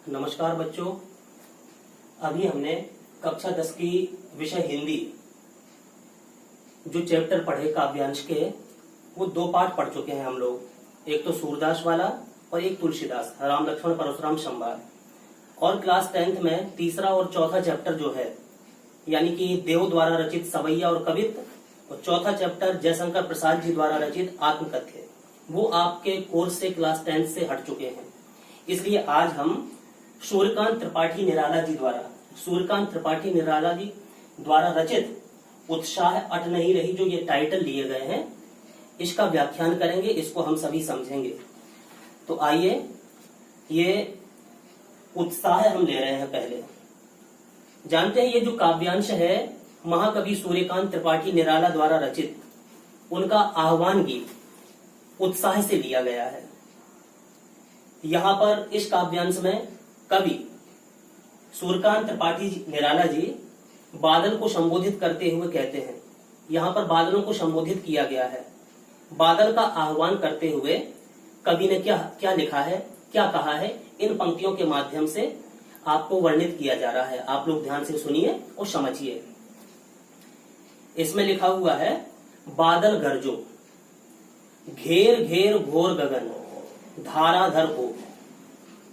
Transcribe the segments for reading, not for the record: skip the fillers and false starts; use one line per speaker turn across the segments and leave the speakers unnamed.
नमस्कार बच्चों। अभी हमने कक्षा 10 की विषय हिंदी जो चैप्टर पढ़े काव्यांश के, वो 2 पाठ पढ़ चुके हैं हम लोग। एक तो सूरदास वाला और एक तुलसीदास, राम लक्ष्मण परशुराम संवाद। और क्लास 10th में तीसरा और चौथा चैप्टर जो है, यानी कि देव द्वारा रचित सवैया और कवित्त, और चौथा चैप्टर जयशंकर प्रसाद जी द्वारा रचित आत्मकथ्य, वो आपके कोर्स से क्लास 10th से हट चुके हैं। इसलिए आज हम सूर्यकांत त्रिपाठी निराला जी द्वारा रचित उत्साह अट नहीं रही, जो ये टाइटल लिए गए हैं, इसका व्याख्यान करेंगे, इसको हम सभी समझेंगे। तो आइए, ये उत्साह हम ले रहे हैं। पहले जानते हैं, ये जो काव्यांश है महाकवि सूर्यकांत त्रिपाठी निराला द्वारा रचित, उनका आह्वान गीत उत्साह से लिया गया है। यहां पर इस काव्यांश में कवि सूर्यकांत त्रिपाठी निराला जी बादल को संबोधित करते हुए कहते हैं, यहां पर बादलों को संबोधित किया गया है। बादल का आह्वान करते हुए कवि ने क्या लिखा है, क्या कहा है, इन पंक्तियों के माध्यम से आपको वर्णित किया जा रहा है। आप लोग ध्यान से सुनिए और समझिए। इसमें लिखा हुआ है, बादल गरजो, घेर घेर घोर गगन, धाराधर हो।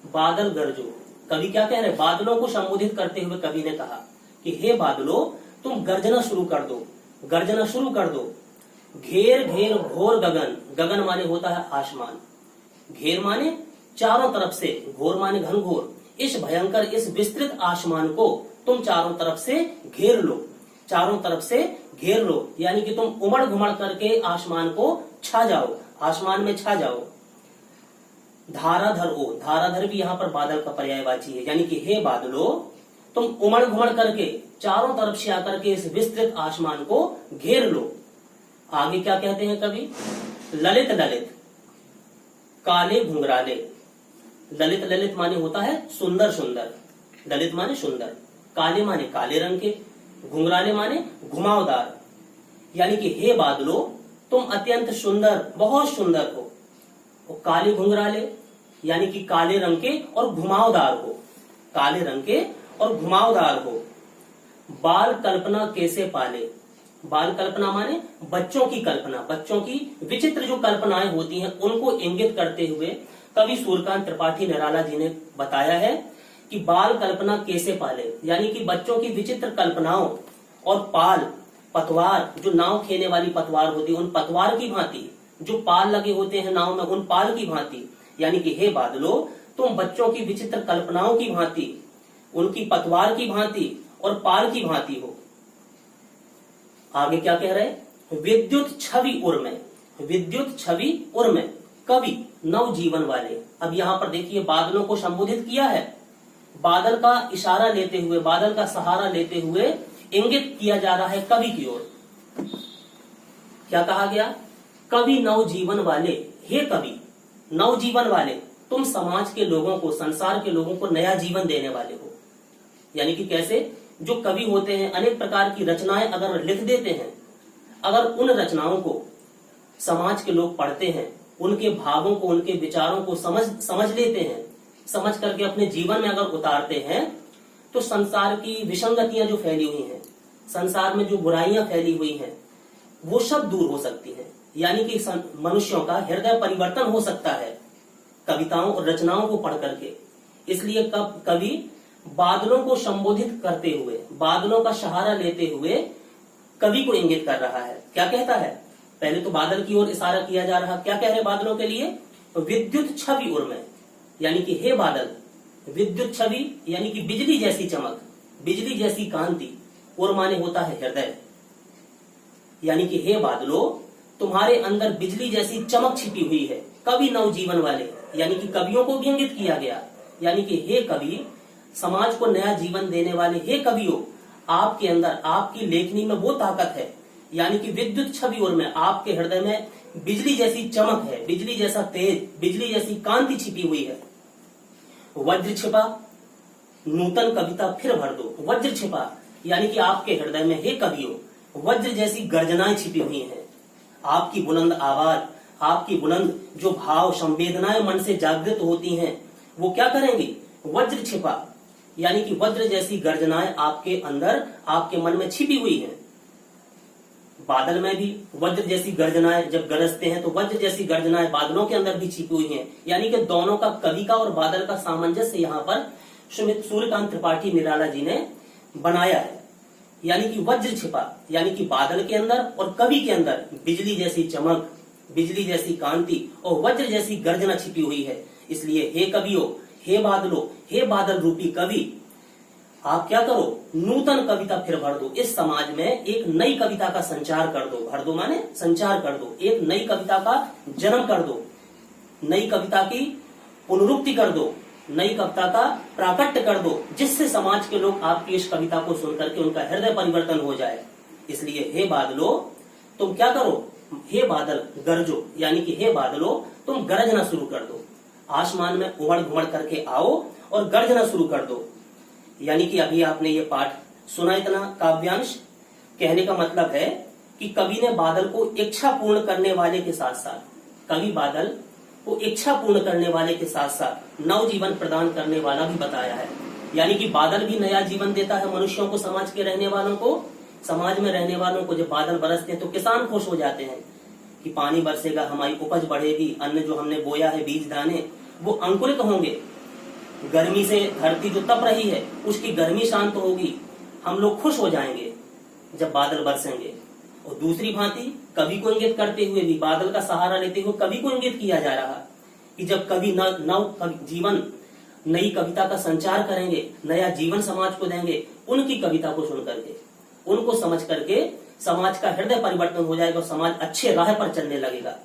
बादल गरजो, कवि क्या कह रहे हैं? बादलों को संबोधित करते हुए कवि ने कहा कि हे बादलों, तुम गर्जना शुरू कर दो, गर्जना शुरू कर दो। घेर घेर घोर गगन, गगन माने होता है आसमान, घेर माने चारों तरफ से, घोर माने घनघोर। इस भयंकर, इस विस्तृत आसमान को तुम चारों तरफ से घेर लो, चारों तरफ से घेर लो, यानी कि तुम उमड़ घुमड़ करके आसमान को छा जाओ, आसमान में छा जाओ। धाराधर हो, धाराधर भी यहाँ पर बादल का पर्यायवाची है, यानी कि हे बादलों, तुम उमड़ घुमड़ करके चारों तरफ से आकर के इस विस्तृत आसमान को घेर लो। आगे क्या कहते हैं कवि? ललित ललित काले घुंघराले। ललित ललित माने होता है सुंदर सुंदर, ललित माने सुंदर, काले माने काले रंग के, घुंघराले माने घुमावदार, यानी कि हे बादलों, तुम अत्यंत सुंदर, बहुत सुंदर हो। और काले घुंघराले यानी कि काले रंग के और घुमावदार हो, काले रंग के और घुमावदार हो। बाल कल्पना कैसे पाले, बाल कल्पना माने बच्चों की कल्पना, बच्चों की विचित्र जो कल्पनाएं होती हैं उनको इंगित करते हुए कवि सूर्यकांत त्रिपाठी निराला जी ने बताया है कि बाल कल्पना कैसे पाले, यानी कि बच्चों की विचित्र कल्पनाओं और पाल, पतवार, जो नाव खेने वाली पतवार होती है, उन पतवार की भांति, जो पाल लगे होते हैं नाव में, उन पाल की भांति, यानी कि हे बादलों, तुम बच्चों की विचित्र कल्पनाओं की भांति, उनकी पतवार की भांति और पाल की भांति हो। आगे क्या कह रहे हैं? विद्युत छवि उर में, विद्युत छवि उर में कवि नव जीवन वाले। अब यहां पर देखिए, बादलों को संबोधित किया है, बादल का इशारा लेते हुए, बादल का सहारा लेते हुए इंगित किया जा रहा है कवि की ओर। क्या कहा गया? कवि नव जीवन वाले, हे कवि नव जीवन वाले, तुम समाज के लोगों को, संसार के लोगों को नया जीवन देने वाले हो। यानी कि कैसे? जो कवि होते हैं अनेक प्रकार की रचनाएं अगर लिख देते हैं, अगर उन रचनाओं को समाज के लोग पढ़ते हैं, उनके भावों को, उनके विचारों को समझ लेते हैं, समझ करके अपने जीवन में अगर उतारते हैं, तो संसार की विसंगतियां जो फैली हुई हैं, संसार में जो बुराइयां फैली हुई हैं, वो सब दूर हो सकती हैं। यानी कि मनुष्यों का हृदय परिवर्तन हो सकता है कविताओं और रचनाओं को पढ़ करके। इसलिए कवि बादलों को संबोधित करते हुए, बादलों का सहारा लेते हुए कवि को इंगित कर रहा है। क्या कहता है? पहले तो बादल की ओर इशारा किया जा रहा, क्या कह रहे बादलों के लिए? विद्युत छवि उर में, यानी कि हे बादल, विद्युत छवि यानी कि बिजली जैसी चमक, बिजली जैसी कांति, उर माने होता है हृदय, यानी कि हे बादलों, तुम्हारे अंदर बिजली जैसी चमक छिपी हुई है। कवि नव जीवन वाले, यानी कि कवियों को भी इंगित किया गया, यानी कि हे कवि, समाज को नया जीवन देने वाले हे कवियों, आपके अंदर, आपकी लेखनी में वो ताकत है, यानी कि विद्युत छवि ओर में, आपके हृदय में बिजली जैसी चमक है, बिजली जैसा तेज, बिजली जैसी कांति छिपी हुई है। वज्र छिपा, नूतन कविता फिर भर दो। वज्र छिपा यानी कि आपके हृदय में हे कवियों, वज्र जैसी गर्जनाएं छिपी हुई हैं। आपकी बुलंद आवाज, आपकी बुलंद जो भाव संवेदनाएं मन से जागृत होती हैं, वो क्या करेंगी? वज्र छिपा, यानी कि वज्र जैसी गर्जनाएं आपके अंदर, आपके मन में छिपी हुई हैं। बादल में भी वज्र जैसी गर्जनाएं जब गरजते हैं तो वज्र जैसी गर्जनाएं बादलों के अंदर भी छिपी हुई हैं। यानी कि दोनों का, कवि का और बादल का सामंजस्य यहाँ पर सूर्यकांत त्रिपाठी निराला जी ने बनाया है। यानी कि वज्र छिपा, यानी कि बादल के अंदर और कवि के अंदर बिजली जैसी चमक, बिजली जैसी कांति और वज्र जैसी गर्जना छिपी हुई है। इसलिए हे कवियों, हे बादलों, हे बादल रूपी कवि, आप क्या करो, नूतन कविता फिर भर दो। इस समाज में एक नई कविता का संचार कर दो। भर दो माने संचार कर दो, एक नई कविता का जन्म कर दो, नई कविता की पुनरुक्ति कर दो, नई कविता का प्राकट्य कर दो, जिससे समाज के लोग आपकी इस कविता को सुनकर के उनका हृदय परिवर्तन हो जाए। इसलिए हे बादलों, तुम क्या करो, हे बादल गरजो, यानी कि हे बादलों तुम गरजना शुरू कर दो। आसमान में उमड़ घुमड़ करके आओ और गरजना शुरू कर दो। यानी कि अभी आपने ये पाठ सुना, इतना काव्यांश। कहने का मतलब है कि कवि ने बादल को इच्छा पूर्ण करने वाले के साथ साथ, कवि बादल को इच्छा पूर्ण करने वाले के साथ साथ नव जीवन प्रदान करने वाला भी बताया है। यानी कि बादल भी नया जीवन देता है मनुष्यों को, समाज के रहने वालों को, समाज में रहने वालों को। जब बादल बरसते हैं तो किसान खुश हो जाते हैं कि पानी बरसेगा, हमारी उपज बढ़ेगी, अन्न जो हमने बोया है, बीज दाने, वो अंकुरित होंगे। गर्मी से धरती जो तप रही है उसकी गर्मी शांत होगी, हम लोग खुश हो जाएंगे जब बादल बरसेंगे। और दूसरी भांति कवि को इंगित करते हुए भी, बादल का सहारा लेते हुए कवि को इंगित किया जा रहा कि जब कवि नव जीवन, नई कविता का संचार करेंगे, नया जीवन समाज को देंगे, उनकी कविता को सुन करके, उनको समझ करके समाज का हृदय परिवर्तन हो जाएगा, समाज अच्छे राह पर चलने लगेगा,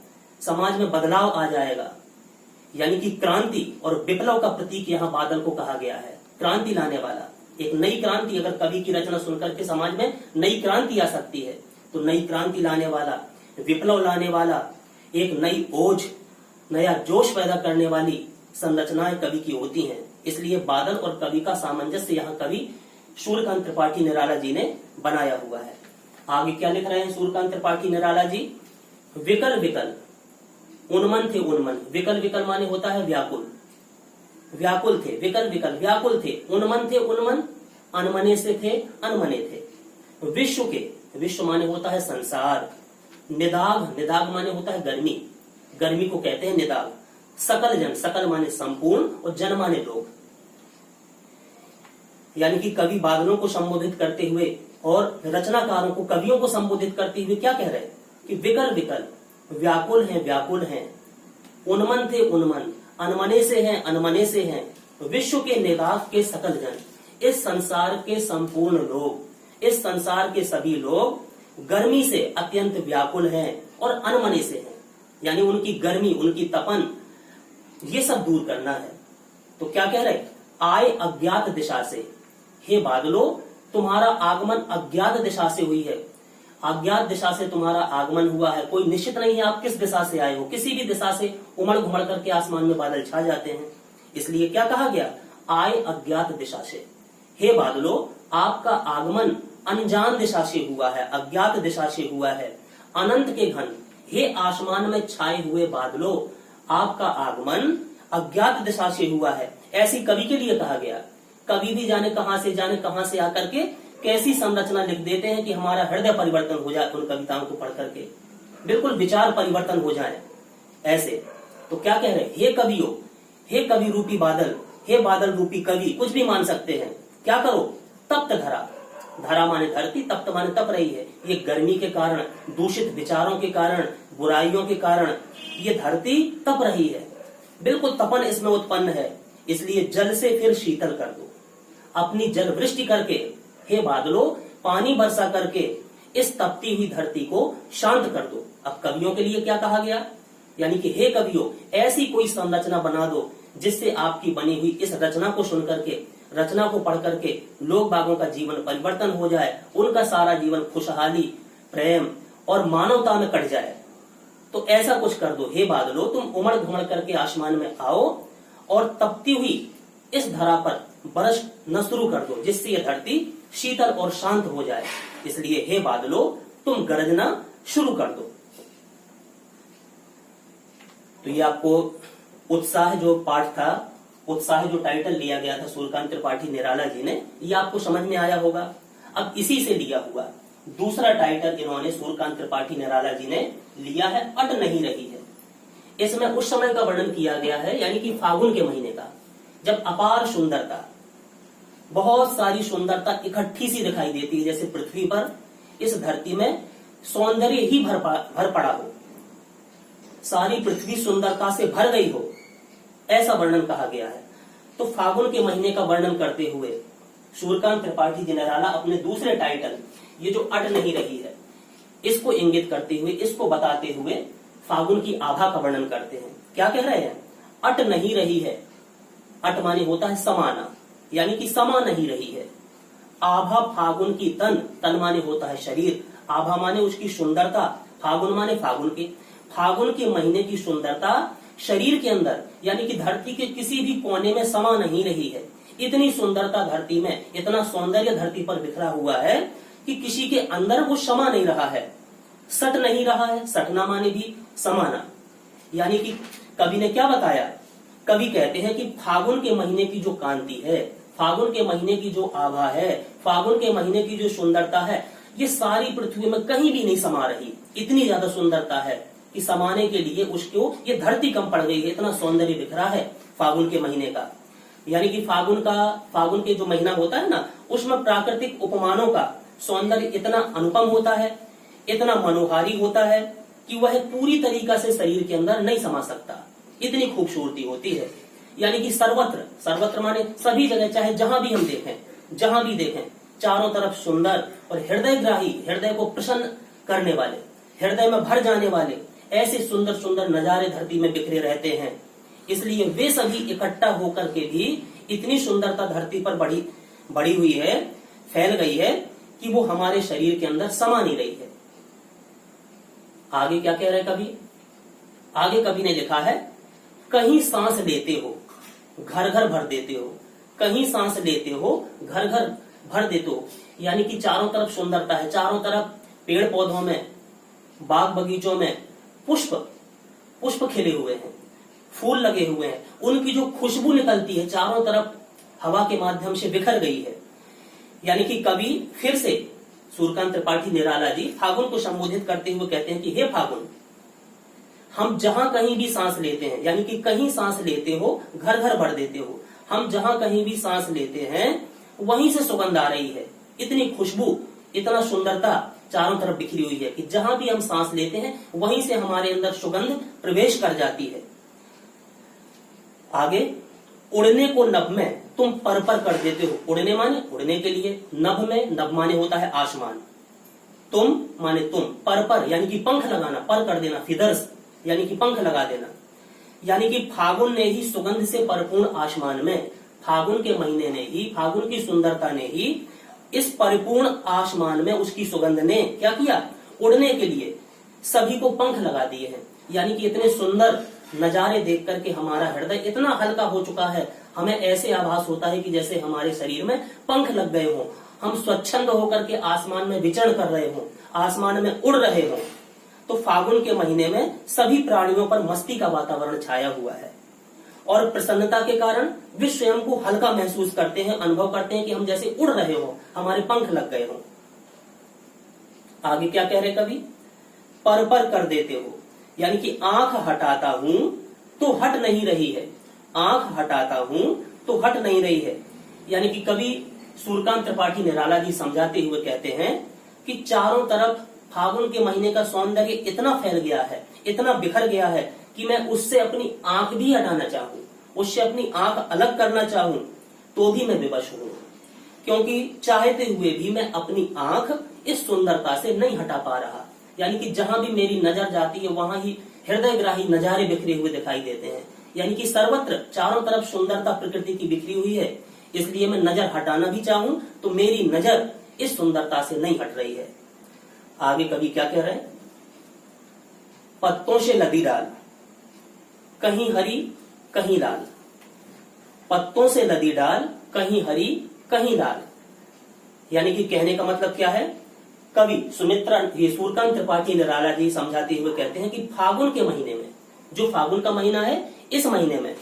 समाज में बदलाव आ जाएगा। यानी कि क्रांति और विप्लव का प्रतीक यहाँ बादल को कहा गया है, क्रांति लाने वाला, एक नई क्रांति। अगर कवि की रचना सुनकर के समाज में नई क्रांति आ सकती है तो नई क्रांति लाने वाला, विप्लव लाने वाला, एक नई ओज, नया जोश पैदा करने वाली संरचनाएं कवि की होती हैं। इसलिए बादल और कवि का सामंजस्य यहाँ कवि सूर्यकांत त्रिपाठी निराला जी ने बनाया हुआ है। आगे क्या लिख रहे हैं सूर्यकांत त्रिपाठी निराला जी, विकल विकल उन्मन थे उन्मन। विकल विकल माने होता है व्याकुल, व्याकुल थे, विकल विकल व्याकुल थे, उन्मन थे उन्मन, अनमने से थे अनमने थे। विश्व के, विश्व माने होता है संसार, निदाग, निदाग माने होता है गर्मी, गर्मी को कहते हैं निदाग। सकल जन, सकल माने संपूर्ण और जन माने लोग। यानी कि कवि बादलों को संबोधित करते हुए और रचनाकारों को, कवियों को संबोधित करते हुए क्या कह रहे हैं कि विकल विकल, व्याकुल हैं व्याकुल हैं, उन्मन थे उन्मन, अनमने से हैं अनमने से हैं, विश्व के निदाग के सकल जन, इस संसार के संपूर्ण लोग, इस संसार के सभी लोग गर्मी से अत्यंत व्याकुल हैं और अनमने से हैं। यानी उनकी गर्मी, उनकी तपन, ये सब दूर करना है। तो क्या कह रहे, आए अज्ञात दिशा से, हे बादलों तुम्हारा आगमन अज्ञात दिशा से हुई है, अज्ञात दिशा से तुम्हारा आगमन हुआ है, कोई निश्चित नहीं है आप किस दिशा से आए हो, किसी भी दिशा से उमड़ घुमड़ करके आसमान में बादल छा जाते हैं। इसलिए क्या कहा गया, आए अज्ञात दिशा से, हे बादलों आपका आगमन अनजान दिशा से हुआ है, अज्ञात दिशा से हुआ है। अनंत के घन, हे आसमान में छाए हुए बादलों आपका आगमन अज्ञात दिशा से हुआ है। ऐसी कवि के लिए कहा गया। कवि भी जाने कहां से आकर के कैसी संरचना लिख देते हैं कि हमारा हृदय परिवर्तन हो जाए उन कविताओं को पढ़ करके, बिल्कुल विचार परिवर्तन हो जाए ऐसे। तो क्या कह रहे हैं, हे कवियों, हे कवि रूपी बादल, हे बादल रूपी कवि, कुछ भी मान सकते हैं, क्या करो, तप्त धरा, धरा माने धरती, तप्त माने तप रही है। ये गर्मी के कारण, दूषित विचारों के कारण, बुराइयों के कारण ये धरती तप रही है, बिल्कुल तपन इसमें उत्पन्न है। इसलिए जल से फिर शीतल कर दो, अपनी जल वृष्टि करके, हे बादलों पानी बरसा करके इस तपती हुई धरती को शांत कर दो। अब कवियों के लिए क्या कहा गया, यानी कि हे कवियों ऐसी कोई संरचना बना दो जिससे आपकी बनी हुई इस रचना को सुन करके, रचना को पढ़ करके लोग बागों का जीवन परिवर्तन हो जाए, उनका सारा जीवन खुशहाली, प्रेम और मानवता में कट जाए। तो ऐसा कुछ कर दो हे बादलों, तुम उमड़ घुमड़ करके आसमान में आओ और तपती हुई इस धरा पर बरस न शुरू कर दो, जिससे यह धरती शीतल और शांत हो जाए। इसलिए हे बादलों तुम गरजना शुरू कर दो। तो ये आपको उत्साह जो पाठ था उत्साह जो टाइटल लिया गया था सूर्यकांत त्रिपाठी निराला जी ने, ये आपको समझ में आया होगा। अब इसी से लिया हुआ दूसरा टाइटल इन्होंने सूर्यकांत त्रिपाठी निराला जी ने लिया है, अट नहीं रही है। इसमें उस समय का वर्णन किया गया है, यानी कि फागुन के महीने का, जब अपार सुंदरता, बहुत सारी सुंदरता इकट्ठी सी दिखाई देती है, जैसे पृथ्वी पर इस धरती में सौंदर्य ही भर पड़ा हो, सारी पृथ्वी सुंदरता से भर गई हो, ऐसा वर्णन कहा गया है। तो फागुन के महीने का वर्णन करते हुए सूर्यकांत त्रिपाठी जी निराला अपने दूसरे टाइटल, ये जो अट नहीं रही है, इसको इंगित करते हुए, इसको बताते हुए फागुन की आभा का वर्णन करते हैं। क्या कह रहे हैं? अट नहीं रही है। अट माने होता है समाना, यानी कि समा नहीं रही है। आभा फागुन की तन, तन माने होता है शरीर, आभा माने उसकी सुंदरता, फागुन माने फागुन के महीने की सुंदरता शरीर के अंदर, यानी कि धरती के किसी भी कोने में समा नहीं रही है। इतनी सुंदरता धरती में, इतना सौंदर्य धरती पर बिखरा हुआ है कि किसी के अंदर वो समा नहीं रहा है, सट नहीं रहा है। सटना माने भी समाना, यानी कि कवि ने क्या बताया? कवि कहते हैं कि फागुन के महीने की जो कांति है, फागुन के महीने की जो आभा है, फागुन के महीने की जो सुंदरता है, ये सारी पृथ्वी में कहीं भी नहीं समा रही। इतनी ज्यादा सुंदरता है कि समाने के लिए उसको ये धरती कम पड़ गई है, इतना सौंदर्य बिखरा है फागुन के महीने का। यानी कि फागुन के जो महीना होता है ना, उसमें प्राकृतिक उपमानों का सौंदर्य इतना अनुपम होता है, इतना मनोहारी होता है कि वह पूरी तरीका से शरीर के अंदर नहीं समा सकता, इतनी खूबसूरती होती है। यानी कि सर्वत्र माने सभी जगह, चाहे जहां भी हम देखें, चारों तरफ सुंदर और हृदयग्राही, हृदय को प्रसन्न करने वाले, हृदय में भर जाने वाले ऐसे सुंदर सुंदर नजारे धरती में बिखरे रहते हैं। इसलिए वे सभी इकट्ठा होकर के भी इतनी सुंदरता धरती पर बढ़ी हुई है, फैल गई है कि वो हमारे शरीर के अंदर समा नहीं रही है। आगे क्या कह रहे कवि? आगे कवि ने लिखा है, कहीं सांस लेते हो घर घर भर देते हो, कहीं सांस लेते हो घर घर भर देते हो। यानी कि चारों तरफ सुंदरता है, चारों तरफ पेड़ पौधों में, बाग बगीचों में पुष्प खिले हुए हैं, फूल लगे हुए हैं, उनकी जो खुशबू निकलती है चारों तरफ हवा के माध्यम से बिखर गई है। यानी कि कवि फिर से सूर्यकांत त्रिपाठी निराला जी फागुन को संबोधित करते हुए कहते हैं कि हे फागुन, हम जहां कहीं भी सांस लेते हैं, यानी कि कहीं सांस लेते हो घर घर भर देते हो, हम जहां कहीं भी सांस लेते हैं वहीं से सुगंध आ रही है। इतनी खुशबू, इतना सुंदरता चारों तरफ बिखरी हुई है कि जहां भी हम सांस लेते हैं वहीं से हमारे अंदर सुगंध प्रवेश कर जाती है। आगे, उड़ने को नभ में तुम पर कर देते हो। उड़ने माने उड़ने के लिए, नभ में, नभ माने होता है आसमान, तुम माने तुम, पर यानी कि पंख लगाना, पर कर देना, फिदर्स यानी कि पंख लगा देना। यानी कि फागुन ने ही सुगंध से परिपूर्ण आसमान में, फागुन के महीने ने ही, फागुन की सुंदरता ने ही इस परिपूर्ण आसमान में उसकी सुगंध ने क्या किया? उड़ने के लिए सभी को पंख लगा दिए हैं। यानी कि इतने सुंदर नजारे देख करके हमारा हृदय इतना हल्का हो चुका है, हमें ऐसे आभास होता है कि जैसे हमारे शरीर में पंख लग गए हों, हम स्वच्छंद होकर के आसमान में विचरण कर रहे हों, आसमान में उड़ रहे हों। तो फागुन के महीने में सभी प्राणियों पर मस्ती का वातावरण छाया हुआ है और प्रसन्नता के कारण वे स्वयं को हल्का महसूस करते हैं, अनुभव करते हैं कि हम जैसे उड़ रहे हो, हमारे पंख लग गए हों। आगे क्या कह रहे कवि? पर कर देते हो, यानी कि आंख हटाता हूं तो हट नहीं रही है, आंख हटाता हूं तो हट नहीं रही है। यानी कि कवि सूर्यकांत त्रिपाठी निराला जी समझाते हुए कहते हैं कि चारों तरफ फागुन के महीने का सौंदर्य इतना फैल गया है, इतना बिखर गया है कि मैं उससे अपनी आंख भी हटाना चाहूं, उससे अपनी आंख अलग करना चाहूं तो भी मैं विवश हूं, क्योंकि चाहते हुए भी मैं अपनी आंख इस सुंदरता से नहीं हटा पा रहा। यानी कि जहां भी मेरी नजर जाती है वहां ही हृदयग्राही नजारे बिखरे हुए दिखाई देते हैं। यानी कि सर्वत्र चारों तरफ सुंदरता प्रकृति की बिखरी हुई है, इसलिए मैं नजर हटाना भी चाहूं तो मेरी नजर इस सुंदरता से नहीं हट रही है। आगे कवि क्या कह रहे हैं? पत्तों से लदी डाल, कहीं हरी कहीं लाल, पत्तों से लदी डाल, कहीं हरी कहीं लाल। यानी कि कहने का मतलब क्या है? कवि सूर्यकांत त्रिपाठी निराला जी समझाते हुए कहते हैं कि फागुन के महीने में, जो फागुन का महीना है, इस महीने में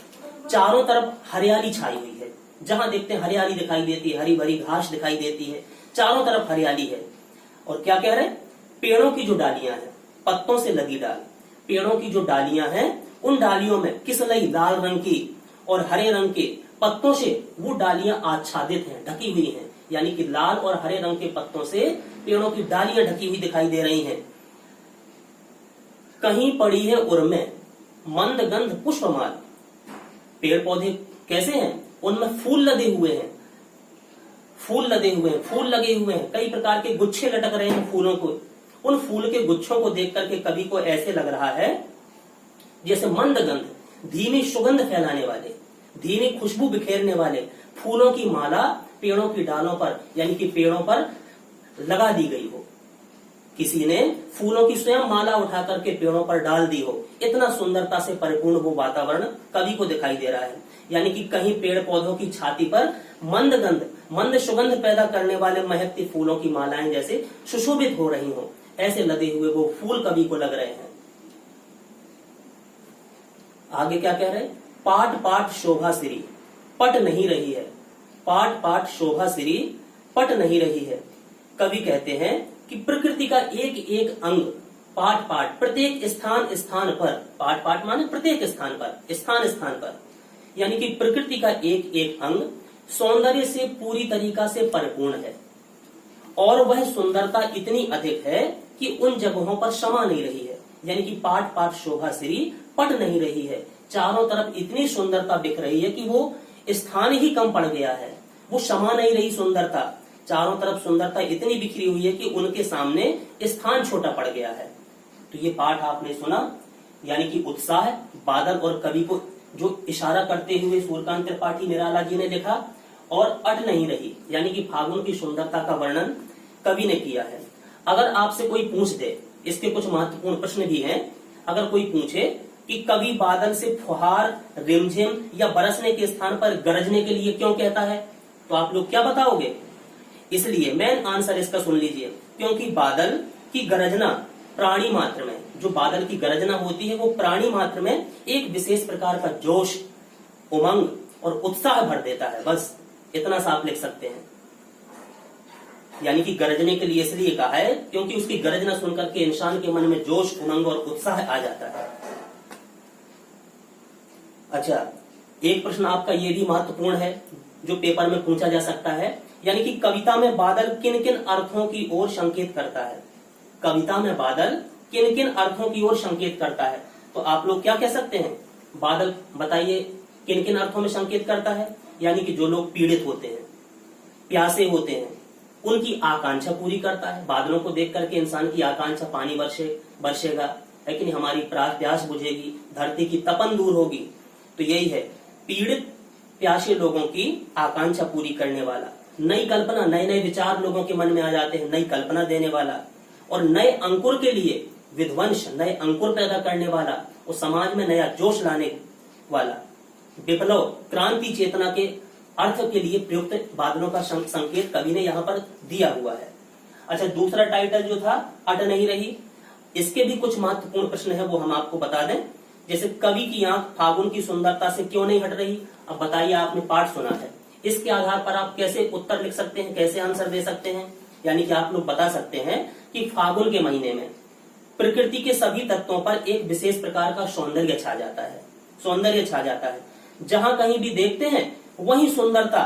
चारों तरफ हरियाली छाई हुई है। जहां देखते हैं हरियाली दिखाई देती है, हरी भरी घास दिखाई देती है, चारों तरफ हरियाली है। और क्या कह रहे हैं, पेड़ों की जो डालियां हैं, पत्तों से लगी डाल, पेड़ों की जो डालियां हैं उन डालियों में किसलई लाल रंग की और हरे रंग के पत्तों से वो डालियां आच्छादित हैं, ढकी हुई हैं। यानी कि लाल और हरे रंग के पत्तों से पेड़ों की डालियां ढकी हुई दिखाई दे रही हैं। कहीं पड़ी है उर्मे मंद गंध पुष्पमाल, पेड़ पौधे कैसे हैं, उनमें फूल लदे हुए हैं, फूल लदे हुए हैं, फूल लगे हुए हैं, कई प्रकार के गुच्छे लटक रहे हैं फूलों को। उन फूल के गुच्छों को देख करके कवि को ऐसे लग रहा है जैसे मंद गंध, धीमी सुगंध फैलाने वाले, धीमी खुशबू बिखेरने वाले फूलों की माला पेड़ों की डालों पर यानी कि पेड़ों पर लगा दी गई हो। किसी ने फूलों की स्वयं माला उठा करके पेड़ों पर डाल दी हो। इतना सुंदरता से परिपूर्ण वो वातावरण कवि को दिखाई दे रहा है। यानी कि कहीं पेड़ पौधों की छाती पर मंद गंध, मंद सुगंध पैदा करने वाले महकती फूलों की मालाएं जैसे सुशोभित हो रही हो, ऐसे लदे हुए वो फूल कवि को लग रहे हैं। आगे क्या कह रहे हैं, पाट पाट शोभा सिरी पट नहीं रही है, पाट पाट शोभा सिरी पट नहीं रही है। कवि कहते हैं कि प्रकृति का एक एक अंग पाट पाट प्रत्येक स्थान स्थान पर, पाट पाट माने प्रत्येक स्थान पर, स्थान स्थान पर, यानी कि प्रकृति का एक एक अंग सौंदर्य से पूरी तरीका से परिपूर्ण है और वह सुंदरता इतनी अधिक है कि उन जगहों पर समा नहीं रही है। यानी कि पाट पाट शोभा सिरी पट नहीं रही है, चारों तरफ इतनी सुंदरता बिख रही है कि वो स्थान ही कम पड़ गया है, वो समा नहीं रही सुंदरता। चारों तरफ सुंदरता इतनी बिखरी हुई है कि उनके सामने स्थान छोटा पड़ गया है। तो ये पाठ आपने सुना, यानी कि उत्साह, बादल और कवि को जो इशारा करते हुए सूर्यकांत त्रिपाठी निराला जी ने लिखा, और अट नहीं रही यानी कि फागुन की सुंदरता का वर्णन कवि ने किया है। अगर आपसे कोई पूछ दे, इसके कुछ महत्वपूर्ण प्रश्न भी हैं, अगर कोई पूछे कि कवि बादल से फुहार, रिमझिम या बरसने के स्थान पर गरजने के लिए क्यों कहता है, तो आप लोग क्या बताओगे? इसलिए मेन आंसर इसका सुन लीजिए, क्योंकि बादल की गरजना प्राणी मात्र में, जो बादल की गरजना होती है वो प्राणी मात्र में एक विशेष प्रकार का जोश, उमंग और उत्साह भर देता है। बस इतना सा आप लिख सकते हैं। यानी कि गरजने के लिए इसलिए कहा है क्योंकि उसकी गरजना सुनकर के इंसान के मन में जोश, उमंग और उत्साह आ जाता है। अच्छा, एक प्रश्न आपका ये भी महत्वपूर्ण है जो पेपर में पूछा जा सकता है, यानी कि कविता में बादल किन किन अर्थों की ओर संकेत करता है। कविता में बादल किन किन अर्थों की ओर संकेत करता है, तो आप लोग क्या कह सकते हैं? बादल बताइए किन किन अर्थों में संकेत करता है। यानी कि जो लोग पीड़ित होते हैं, प्यासे होते हैं, उनकी आकांक्षा पूरी करता है। बादलों को देख करके इंसान की आकांक्षा, पानी बरसेगा, है कि नहीं, हमारी प्यास बुझेगी, धरती की तपन दूर होगी। तो यही है, पीड़ित प्यासे लोगों की आकांक्षा पूरी करने वाला, नई कल्पना, नए नए विचार लोगों के मन में आ जाते हैं, नई कल्पना देने वाला, और नए अंकुर के लिए विध्वंस, नए अंकुर पैदा करने वाला, और समाज में नया जोश लाने वाला, विप्लव, क्रांति चेतना के अर्थ के लिए प्रयुक्त बादलों का संकेत कवि ने यहाँ पर दिया हुआ है। अच्छा, दूसरा टाइटल जो था अट नहीं रही, इसके भी कुछ महत्वपूर्ण प्रश्न है, वो हम आपको बता दें। जैसे कवि की आंख फागुन की सुंदरता से क्यों नहीं हट रही। अब बताइए, आपने पाठ सुना है, इसके आधार पर आप कैसे उत्तर लिख सकते हैं, कैसे आंसर दे सकते हैं। यानी कि आप लोग बता सकते हैं कि फागुन के महीने में प्रकृति के सभी तत्वों पर एक विशेष प्रकार का सौंदर्य छा जाता है, सौंदर्य छा जाता है। जहां कहीं भी देखते हैं वही सुंदरता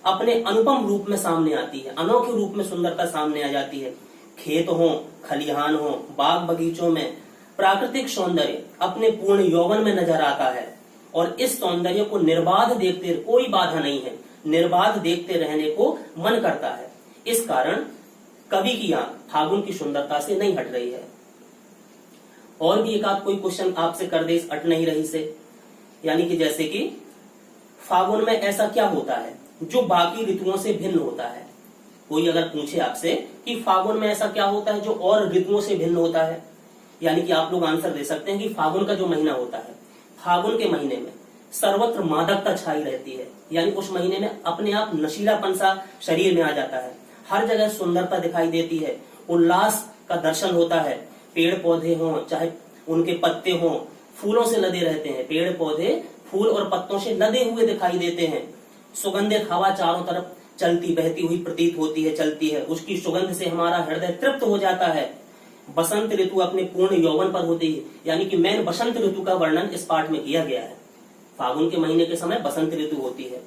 अपने अनुपम रूप में सामने आती है, अनोखे रूप में सुंदरता सामने आ जाती है। खेत हो, खलिहान हो, बाग बगीचों में प्राकृतिक सौंदर्य अपने पूर्ण यौवन में नजर आता है, और इस सौंदर्य को निर्बाध देखते, कोई बाधा नहीं है, निर्बाध देखते रहने को मन करता है। इस कारण कवि की आंख फागुन की सुंदरता से नहीं हट रही है। और भी एक आध कोई क्वेश्चन आपसे कर दे इस अट नहीं रही से, यानी कि जैसे कि फागुन में ऐसा क्या होता है जो बाकी ऋतुओं से भिन्न होता है। कोई अगर पूछे आपसे कि फागुन में ऐसा क्या होता है जो और ऋतुओं से भिन्न होता है, यानी कि आप लोग आंसर दे सकते हैं कि फागुन का जो महीना होता है, फागुन के महीने में सर्वत्र मादकता छाई रहती है। यानी उस महीने में अपने आप नशीलापन सा शरीर में आ जाता है, हर जगह सुंदरता दिखाई देती है, उल्लास का दर्शन होता है। पेड़ पौधे हों, चाहे उनके पत्ते हों, फूलों से लदे रहते हैं, पेड़ पौधे फूल और पत्तों से लदे हुए दिखाई देते हैं। सुगंधित हवा चारों तरफ चलती बहती हुई प्रतीत होती है, चलती है। उसकी सुगंध से हमारा हृदय तृप्त हो जाता है। बसंत ऋतु अपने पूर्ण यौवन पर होती है, यानी कि मैन बसंत ऋतु का वर्णन इस पाठ में किया गया है। फागुन के महीने के समय बसंत ऋतु होती है,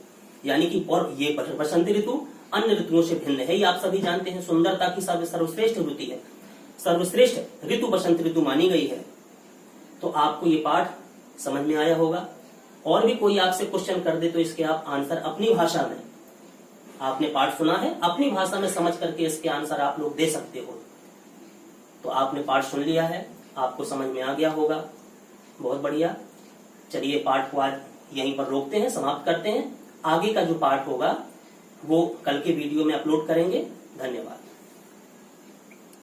यानी कि और ये बसंत ऋतु अन्य ऋतुओं से भिन्न है, ये आप सभी जानते हैं। सुंदरता की सर्वश्रेष्ठ ऋतु है, सर्वश्रेष्ठ ऋतु बसंत ऋतु मानी गई है। तो आपको ये पाठ समझ में आया होगा। और भी कोई आपसे क्वेश्चन कर दे तो इसके आप आंसर अपनी भाषा में, आपने पाठ सुना है, अपनी भाषा में समझ करके इसके आंसर आप लोग दे सकते हो। तो आपने पाठ सुन लिया है, आपको समझ में आ गया होगा, बहुत बढ़िया। चलिए पाठ को आज यहीं पर रोकते हैं, समाप्त करते हैं। आगे का जो पाठ होगा वो कल के वीडियो में अपलोड करेंगे। धन्यवाद।